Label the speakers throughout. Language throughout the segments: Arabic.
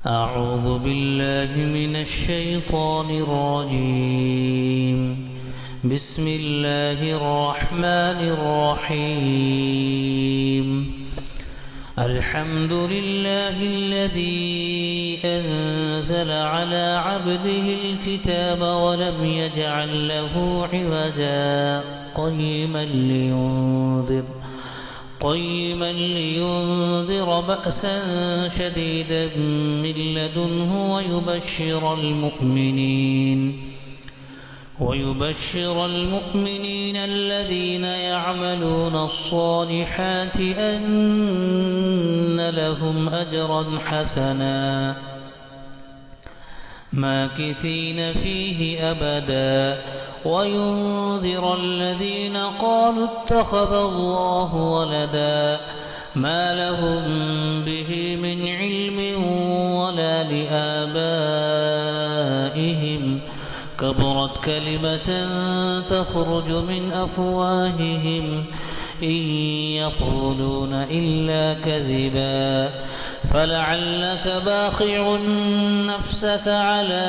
Speaker 1: أعوذ بالله من الشيطان الرجيم. بسم الله الرحمن الرحيم. الحمد لله الذي أنزل على عبده الكتاب ولم يجعل له عوجا قيما لينذر بأسا شديدا من لدنه ويبشر المؤمنين الذين يعملون الصالحات أن لهم أجرا حسنا ماكثين فيه أبدا وينذر الذين قالوا اتخذ الله ولدا ما لهم به من علم ولا لآبائهم كبرت كلمة تخرج من أفواههم إن يقولون إلا كذبا فلعلك باخع نفسك على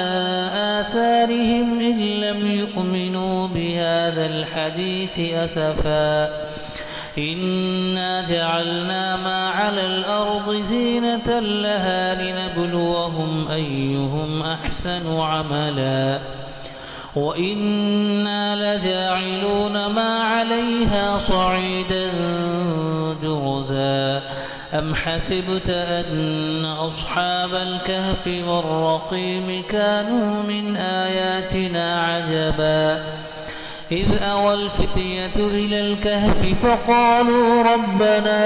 Speaker 1: آثارهم إن لم يؤمنوا بهذا الحديث أسفا إنا جعلنا ما على الأرض زينة لها لنبلوهم أيهم أحسن عملا وإنا لجاعلون ما عليها صعيدا جرزا أم حسبت أن أصحاب الكهف والرقيم كانوا من آياتنا عجبا إذ أوى الفتية إلى الكهف فقالوا ربنا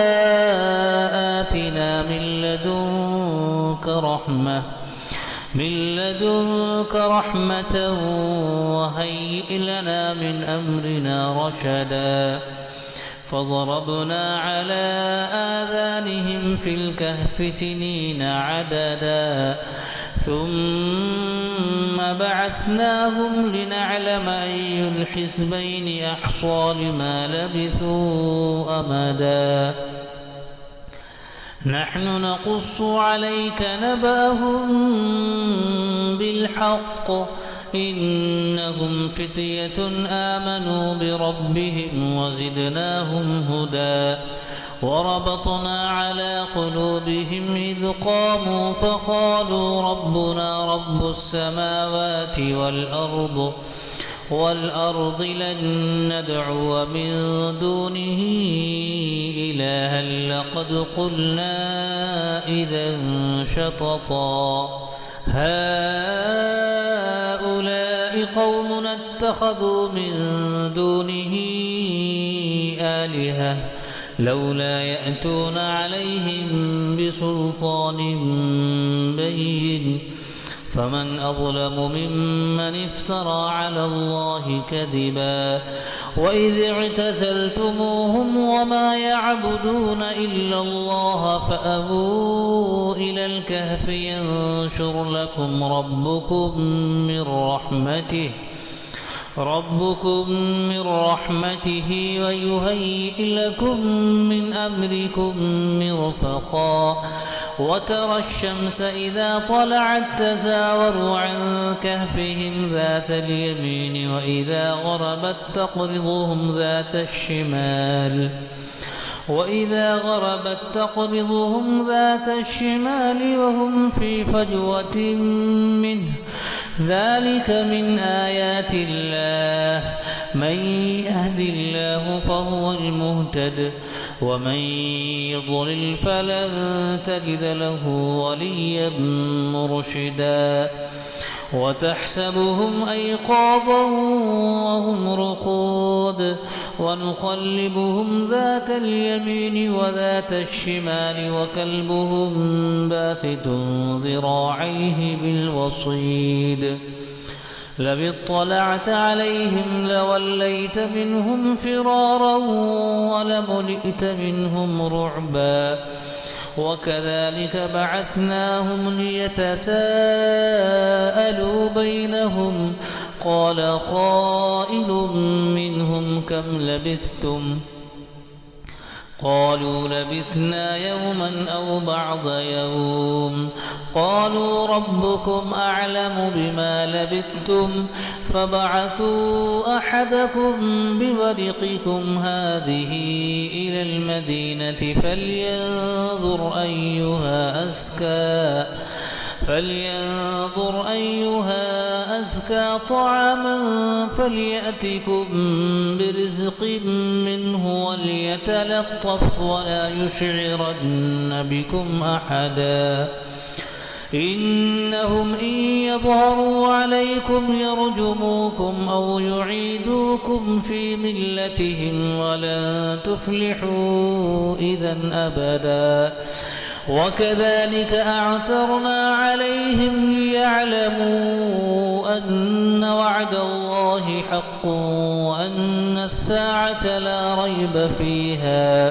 Speaker 1: آتنا من لدنك رحمة وهيئ لنا من أمرنا رشدا فضربنا على آذانهم في الكهف سنين عددا ثم بعثناهم لنعلم أي الحزبين أحصى لما لبثوا أمدا نحن نقص عليك نبأهم بالحق إنهم فتية آمنوا بربهم وزدناهم هدى وربطنا على قلوبهم إذ قاموا فقالوا ربنا رب السماوات والأرض لن ندعو من دونه إلها لقد قلنا إذا شططا هؤلاء قومنا اتخذوا من دونه آلهة لولا يأتون عليهم بسلطان بين فمن أظلم ممن افترى على الله كذبا وإذ اعتزلتموهم وما يعبدون إلا الله فأووا إلى الكهف ينشر لكم ربكم من رحمته ويهيئ لكم من أمركم مرفقا وترى الشمس إذا طلعت تزاور عن كهفهم ذات اليمين وإذا غربت تقرضهم ذات الشمال وهم في فجوة منه ذلك من آيات الله من يهد الله فهو المهتد ومن يضلل فلن تجد له وليا مرشدا وتحسبهم أيقاظا وهم رقود ونقلبهم ذات اليمين وذات الشمال وكلبهم باسط ذراعيه بالوصيد لو اطلعت عليهم لوليت منهم فرارا ولملئت منهم رعبا وكذلك بعثناهم ليتساءلوا بينهم قال قائل منهم كم لبثتم قالوا لبثنا يوما أو بعض يوم قالوا ربكم أعلم بما لبثتم فبعثوا أحدكم بورقكم هذه إلى المدينة فلينظر أيها أزكى طعاما فليأتكم برزق منه وليتلطف ولا يشعرن بكم أحدا إنهم إن يظهروا عليكم يرجموكم أو يعيدوكم في ملتهم ولن تفلحوا إذا أبدا وكذلك أعثرنا عليهم ليعلموا أن وعد الله حق وأن الساعة لا ريب فيها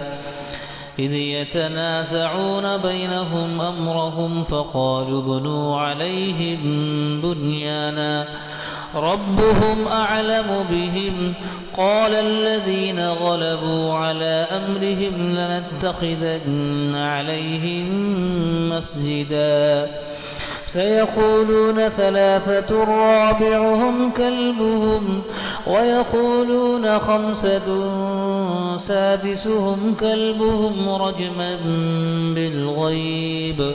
Speaker 1: إذ يتنازعون بينهم أمرهم فقالوا ابنوا عليهم بنيانا ربهم أعلم بهم قال الذين غلبوا على أمرهم لنتخذن عليهم مسجدا سيقولون ثلاثة رابعهم كلبهم ويقولون خمسة سادسهم كلبهم رجما بالغيب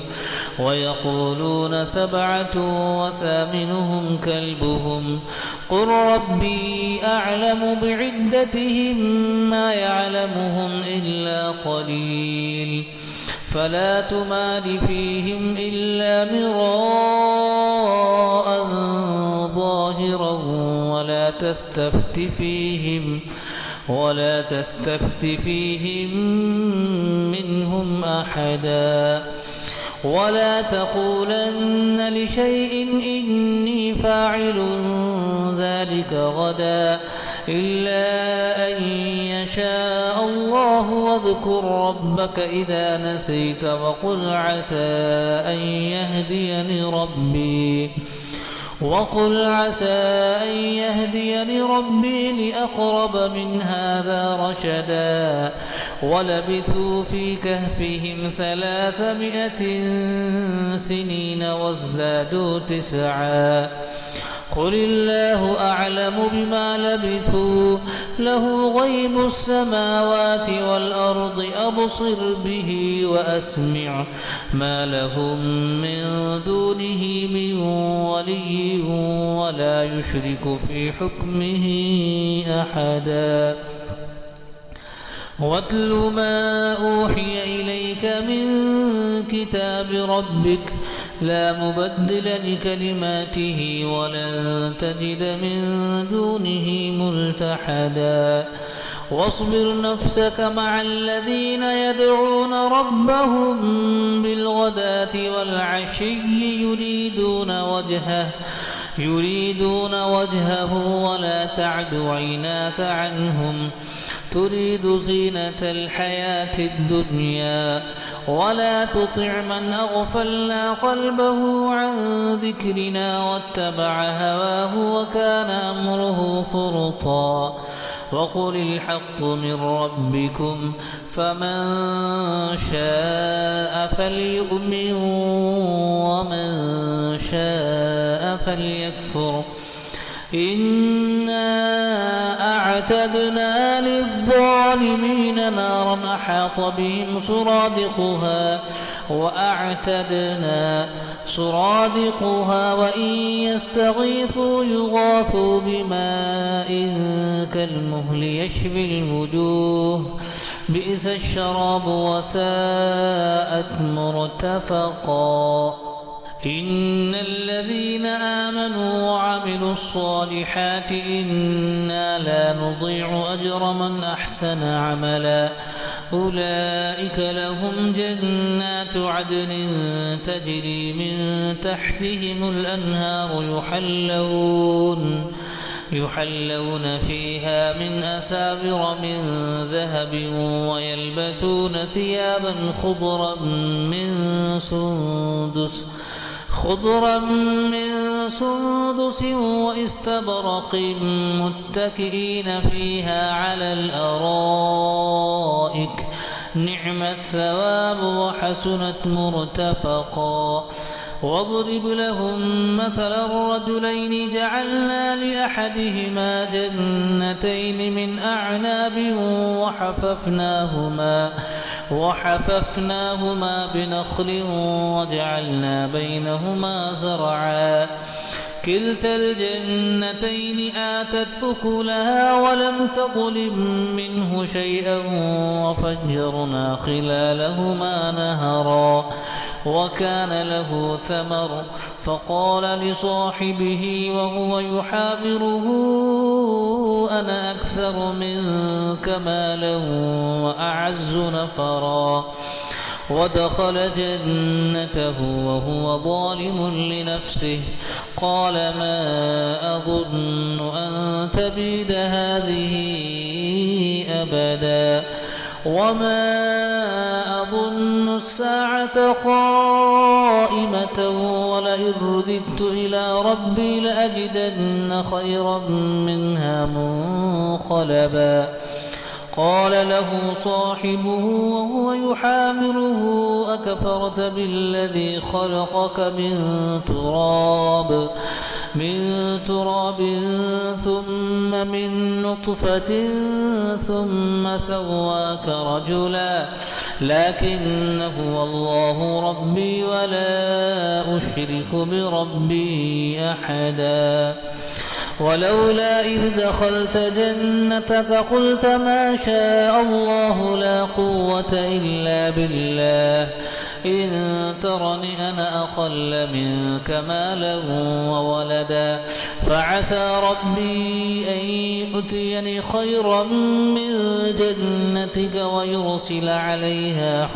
Speaker 1: ويقولون سبعة وثامنهم كلبهم قل ربي أعلم بعدتهم ما يعلمهم إلا قليل فلا تمال فيهم إلا مراء ظاهرا ولا تستفت فيهم منهم أحدا ولا تقولن لشيء إني فاعل ذلك غدا إلا أن يشاء الله واذكر ربك إذا نسيت وقل عسى أن يهديني ربي لأقرب من هذا رشدا ولبثوا في كهفهم 300 سنين وازدادوا 9 قل الله أعلم بما لبثوا له غيب السماوات والأرض أبصر به وأسمع ما لهم من دونه من ولي ولا يشرك في حكمه أحدا واتل ما أوحي إليك من كتاب ربك لا مبدل لكلماته ولن تجد من دونه ملتحدا واصبر نفسك مع الذين يدعون ربهم بالغداة والعشي يريدون وجهه ولا تعد عيناك عنهم تريد زينة الحياة الدنيا ولا تطع من أغفلنا قلبه عن ذكرنا واتبع هواه وكان أمره فرطا وقل الحق من ربكم فمن شاء فليؤمن ومن شاء فليكفر إنا أعتدنا للظالمين نارا أحاط بهم سرادقها وإن يستغيثوا يغاثوا بماء كالمهل يشوي الوجوه بئس الشراب وساءت مرتفقا إن الذين آمنوا وعملوا الصالحات إنا لا نضيع أجر من أحسن عملا أولئك لهم جنات عدن تجري من تحتهم الأنهار يحلون فيها من أساور من ذهب ويلبسون ثيابا خضرا من سندس واستبرق متكئين فيها على الأرائك نعم الثواب وحسنت مرتفقا. واضرب لهم مثل الرجلين جعلنا لأحدهما جنتين من أعناب وحففناهما بنخل وجعلنا بينهما زرعا كلتا الجنتين آتت أكلها ولم تظلم منه شيئا وفجرنا خلالهما نهرا وكان له ثمر فقال لصاحبه وهو يحاوره أنا أكثر منك مالا وأعز نفرا. ودخل جنته وهو ظالم لنفسه قال ما أظن أن تبيد هذه أبدا وما أظن الساعة قائمة ولئن رددت إلى ربي لأجدن خيرا منها منقلبا. قال له صاحبه وهو يحاوره أكفرت بالذي خلقك من تراب ثم من نطفة ثم سواك رجلا لكن هو الله ربي ولا أشرك بربي أحدا. ولولا إذ دخلت جنتك قلت ما شاء الله لا قوة إلا بالله إن ترني أنا أقل منك مالا وولدا فعسى ربي أن يؤتيني خيرا من جنتك ويرسل عليها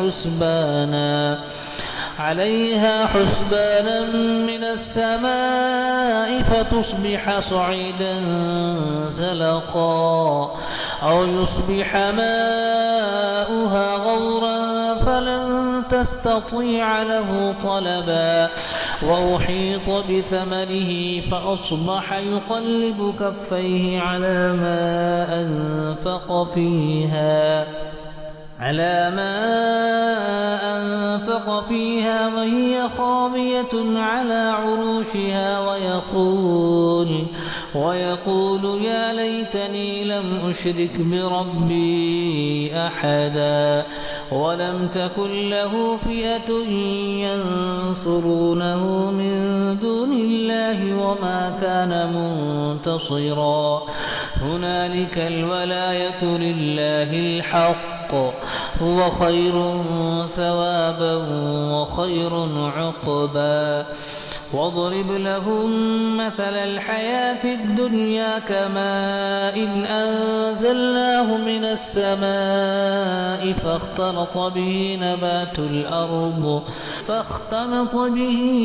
Speaker 1: حسبانا من السماء فتصبح صعيدا زلقا أو يصبح ماؤها غورا فلن تستطيع له طلبا. وأحيط بثمره فأصبح يقلب كفيه على ما أنفق فيها وهي خاوية على عروشها ويقول يا ليتني لم أشرك بربي أحدا ولم تكن له فئة ينصرونه من دون الله وما كان منتصرا. هنالك الولاية لله الحق هو خير ثوابا وخير عقبا. واضرب لهم مثل الحياة الدنيا كماء إن أنزلناه من السماء فاختلط به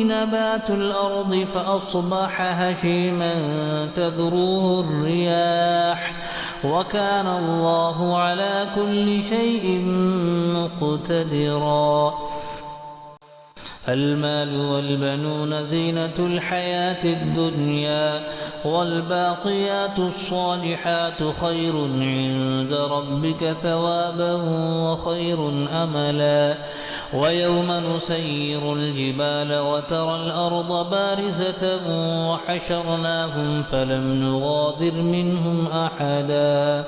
Speaker 1: نبات الأرض فأصبح هشيما تذروه الرياح وكان الله على كل شيء مقتدرا. المال والبنون زينة الحياة الدنيا والباقيات الصالحات خير عند ربك ثوابا وخير أملا. ويوم نسير الجبال وترى الأرض بارزة وحشرناهم فلم نغادر منهم أحدا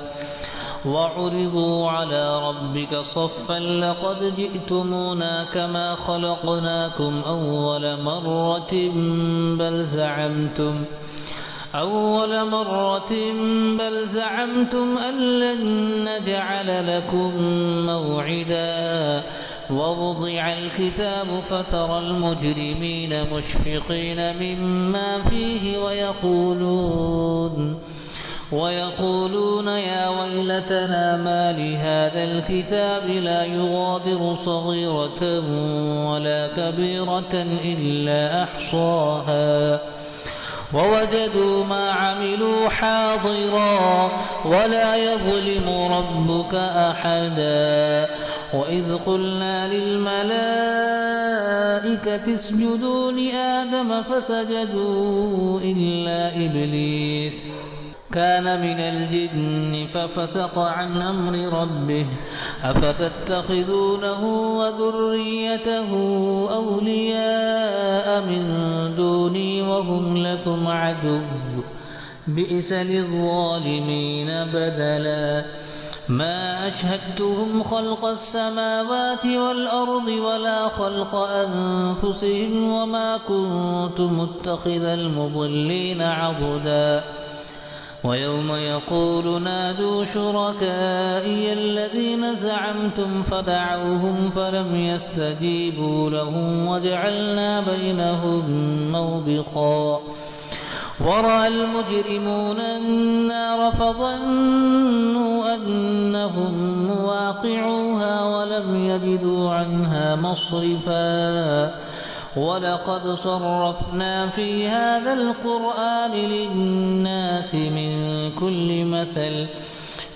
Speaker 1: وعرضوا على ربك صفا لقد جئتمونا كما خلقناكم أول مرة بل زعمتم أن لن نجعل لكم موعدا. ووضع الكتاب فترى المجرمين مشفقين مما فيه ويقولون يا ويلتنا ما لهذا الكتاب لا يغادر صغيرة ولا كبيرة إلا أحصاها ووجدوا ما عملوا حاضرا ولا يظلم ربك أحدا. وإذ قلنا للملائكة اسجدوا لآدم فسجدوا كان من الجن ففسق عن أمر ربه أفتتخذونه وذريته أولياء من دوني وهم لكم عدو بئس للظالمين بدلا ما أشهدتهم خلق السماوات والأرض ولا خلق أنفسهم وما كنت متخذ المضلين عضدا ويوم يقول نادوا شركائي الذين زعمتم فدعوهم فلم يستجيبوا لهم وجعلنا بينهم موبقا ورأى المجرمون النار فظنوا أنهم مواقعوها ولم يجدوا عنها مصرفا ولقد صرفنا في هذا القرآن للناس من كل مثل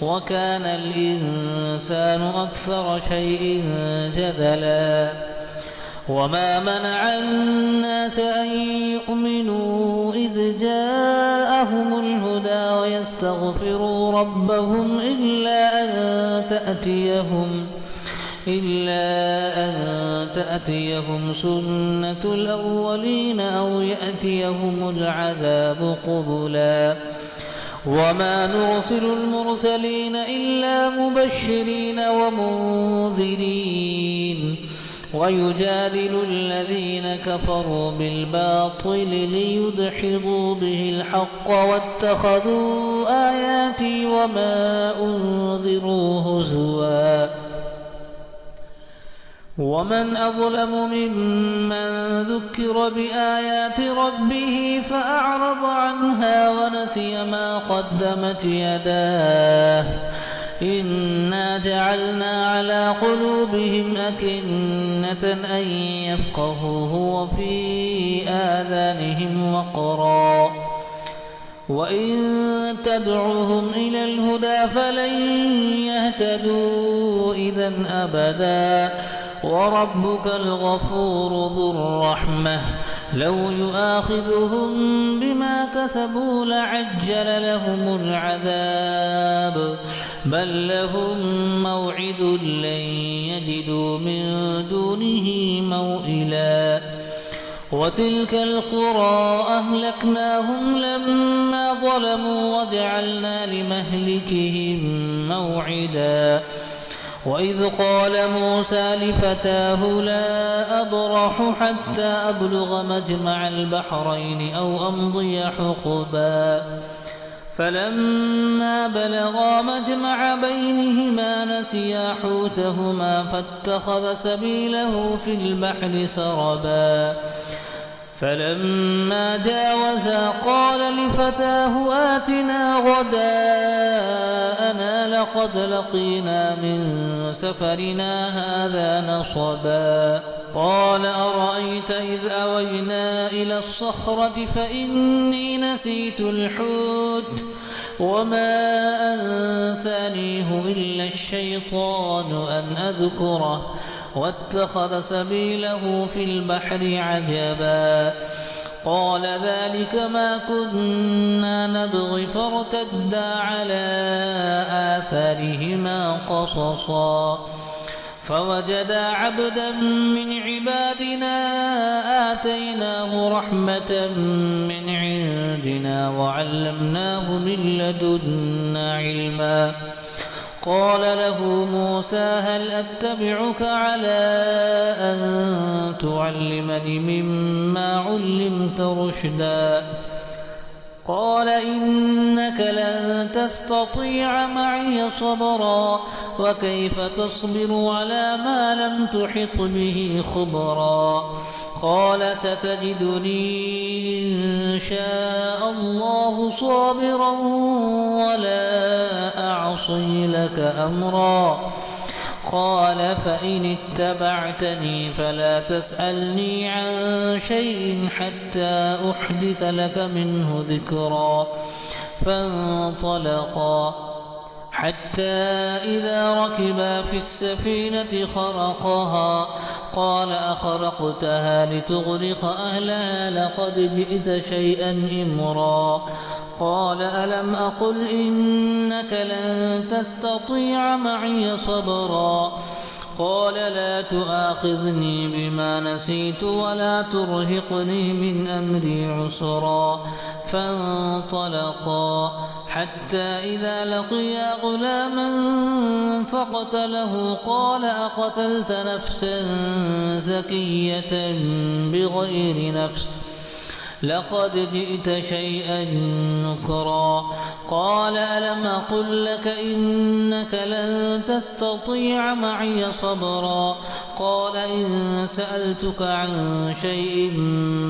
Speaker 1: وكان الإنسان أكثر شيء جدلا وما منع الناس أن يؤمنوا إذ جاءهم الهدى ويستغفروا ربهم إلا أن تأتيهم سنة الأولين أو يأتيهم العذاب قبلا وما نرسل المرسلين إلا مبشرين ومنذرين ويجادل الذين كفروا بالباطل ليدحضوا به الحق واتخذوا آياتي وما أنذروا هزوا ومن أظلم ممن ذكر بآيات ربه فأعرض عنها ونسي ما قدمت يداه إنا جعلنا على قلوبهم أكنة أن يفقهوه وفي آذانهم وقرا وإن تدعوهم إلى الهدى فلن يهتدوا إذا أبدا وربك الغفور ذو الرحمة لو يؤاخذهم بما كسبوا لعجل لهم العذاب بل لهم موعد لن يجدوا من دونه موئلا وتلك القرى أهلكناهم لما ظلموا وجعلنا لمهلكهم موعدا وإذ قال موسى لفتاه لا أبرح حتى أبلغ مجمع البحرين أو أمضي حقبا فلما بلغا مجمع بينهما نسيا حوتهما فاتخذ سبيله في البحر سربا فلما جاوزا قال لفتاه آتنا غداءنا لقد لقينا من سفرنا هذا نصبا قال أرأيت إذ أوينا إلى الصخرة فإني نسيت الحوت وما أنسانيه إلا الشيطان أن أذكره واتخذ سبيله في البحر عجبا قال ذلك ما كنا نبغي فارتدا على آثارهما قصصا فوجدا عبدا من عبادنا آتيناه رحمة من عندنا وعلمناه من لدنا علما قال له موسى هل أتبعك على أن تعلمني مما علمت رشدا قال إنك لن تستطيع معي صبرا وكيف تصبر على ما لم تحط به خبرا قال ستجدني إن شاء الله صابرا ولا أعصي لك أمرا قال فإن اتبعتني فلا تسألني عن شيء حتى أحدث لك منه ذكرا فانطلقا حتى إذا ركبا في السفينة خرقها قال أخرقتها لتغرق أهلها لقد جئت شيئا إمرا قال ألم أقل إنك لن تستطيع معي صبرا قال لا تؤاخذني بما نسيت ولا ترهقني من أمري عسرا فانطلقا حتى إذا لقيا غلاما فقتله قال أقتلت نفسا زكية بغير نفس لقد جئت شيئا نكرا قال ألم أقل لك إنك لن تستطيع معي صبرا قال إن سألتك عن شيء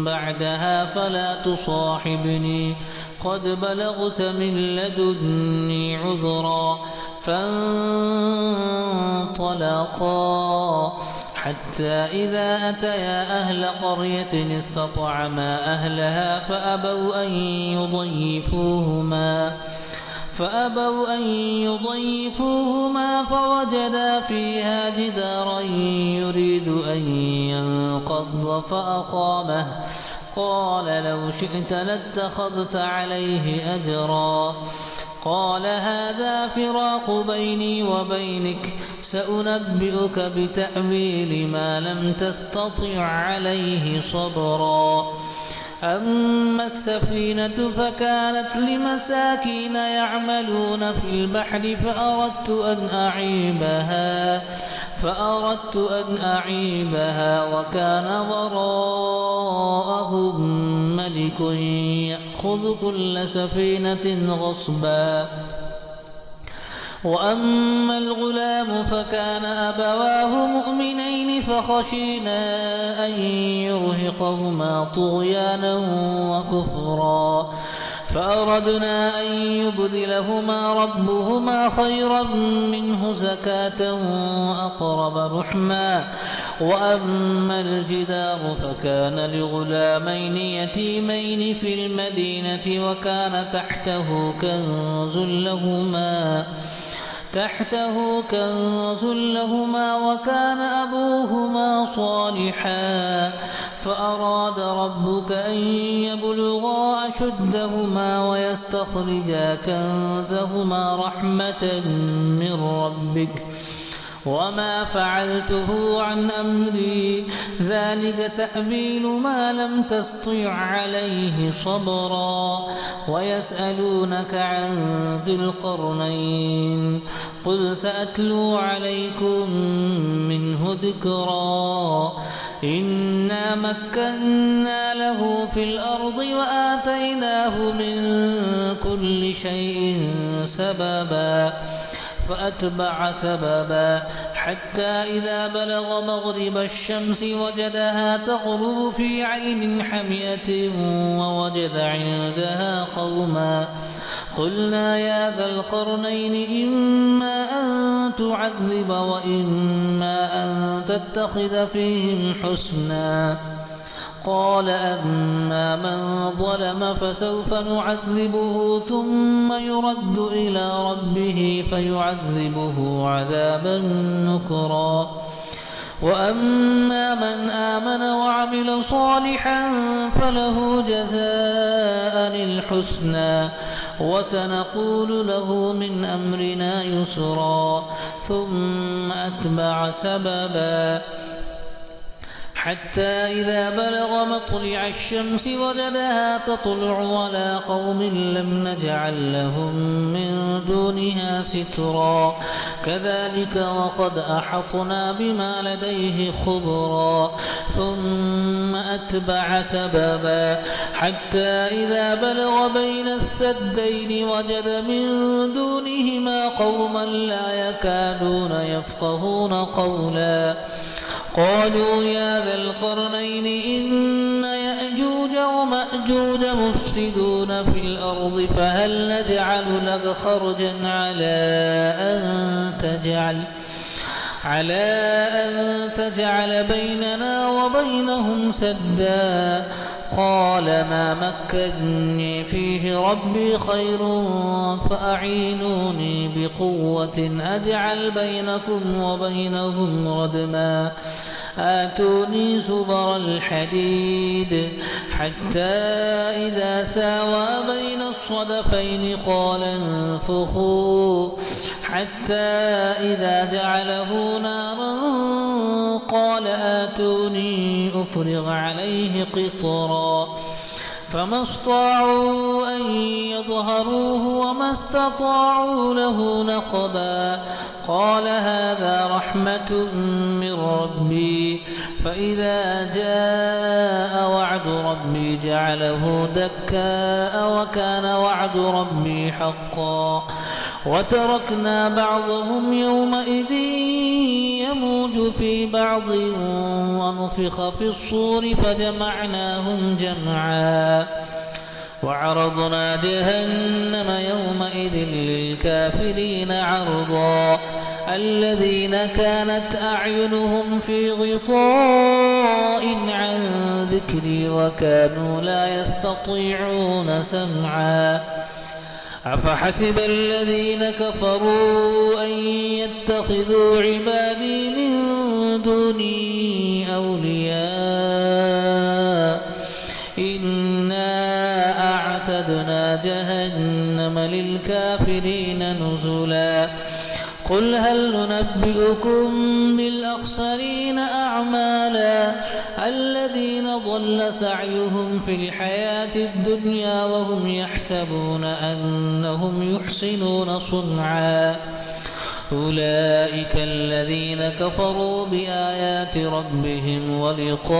Speaker 1: بعدها فلا تصاحبني قد بلغت من لدني عذرا فانطلقا حتى إذا أتيا أهل قرية استطعما أهلها فأبوا أن يضيفوهما فوجدا فيها جدارا يريد أن ينقض فأقامه قال لو شئت لاتخذت عليه أجرا قال هذا فراق بيني وبينك سأنبئك بتأويل ما لم تستطع عليه صبرا أما السفينة فكانت لمساكين يعملون في البحر فأردت أن أعيبها وكان وراءهم ملك يأخذ كل سفينة غصبا وأما الغلام فكان أبواه مؤمنين فخشينا أن يرهقهما طغيانا وكفرا فأردنا أن يبدلهما ربهما خيرا منه زكاة وأقرب رحما وأما الجدار فكان لغلامين يتيمين في المدينة وكان تحته كنز لهما وكان أبوهما صالحا فأراد ربك أن يبلغا أشدهما ويستخرجا كنزهما رحمة من ربك وما فعلته عن أمري ذلك تأويل ما لم تستطع عليه صبرا ويسألونك عن ذي القرنين قل سأتلو عليكم منه ذكرا إنا مكنا له في الأرض وآتيناه من كل شيء سببا فأتبع سببا حتى إذا بلغ مغرب الشمس وجدها تغرب في عين حمئة ووجد عندها قوما قلنا يا ذا القرنين إما أن تعذب وإما أن تتخذ فيهم حسنا قال أما من ظلم فسوف نعذبه ثم يرد إلى ربه فيعذبه عذابا نكرا وأما من آمن وعمل صالحا فله جزاء الحسنى وسنقول له من أمرنا يسرا ثم أتبع سببا حتى إذا بلغ مطلع الشمس وجدها تطلع على قوم لم نجعل لهم من دونها سترا كذلك وقد أحطنا بما لديه خبرا ثم أتبع سببا حتى إذا بلغ بين السدين وجد من دونهما قوما لا يكادون يفقهون قولا قالوا يا ذا القرنين إن يأجوج ومأجوج مفسدون في الأرض فهل نجعل لك خرجا على أن تجعل بيننا وبينهم سدا قال ما مكني فيه ربي خير فأعينوني بقوة أجعل بينكم وبينهم ردما آتوني زبر الحديد حتى إذا ساوى بين الصدفين قال انفخوا حتى إذا جعله نارا قال آتوني أفرغ عليه قطرا فما استطاعوا أن يظهروه وما استطاعوا له نقبا قال هذا رحمة من ربي فإذا جاء وعد ربي جعله دكاء وكان وعد ربي حقا وتركنا بعضهم يومئذ يموج في بعض ونفخ في الصور فجمعناهم جمعا وعرضنا جهنم يومئذ للكافرين عرضا الذين كانت أعينهم في غطاء عن ذكري وكانوا لا يستطيعون سمعا أفحسب الذين كفروا أن يتخذوا عبادي من دوني أولياء إنا أعتدنا جهنم للكافرين نزلا قل هل ننبئكم بالأخسرين أعمالا الذين ضل سعيهم في الحياة الدنيا وهم يحسبون أنهم يحسنون صنعا أولئك الذين كفروا بآيات ربهم ولقائه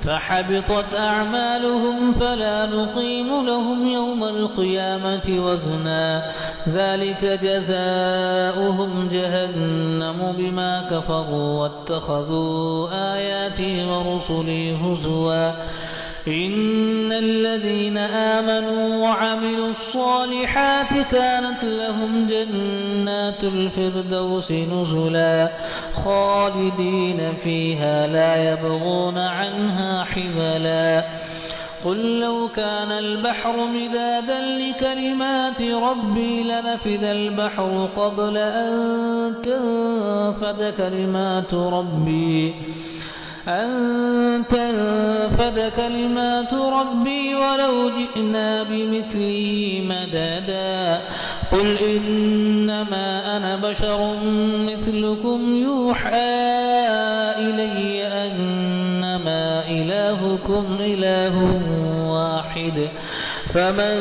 Speaker 1: فحبطت أعمالهم فلا نقيم لهم يوم القيامة وزنا ذلك جزاؤهم جهنم بما كفروا واتخذوا آياتي ورسلي هزوا إن الذين آمنوا وعملوا الصالحات كانت لهم جنات الفردوس نزلا خالدين فيها لا يبغون عنها حولا قل لو كان البحر مدادا لكلمات ربي لنفذ البحر قبل أن تنفد كلمات ربي ولو جئنا بمثله مددا قل إنما أنا بشر مثلكم يوحى إلي أنما إلهكم إله واحد فمن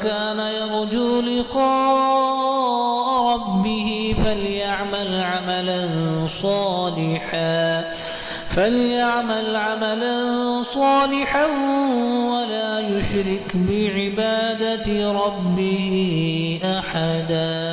Speaker 1: كان يرجو لقاء ربه فليعمل عملا صالحا ولا يشرك بعبادة ربه أحدا.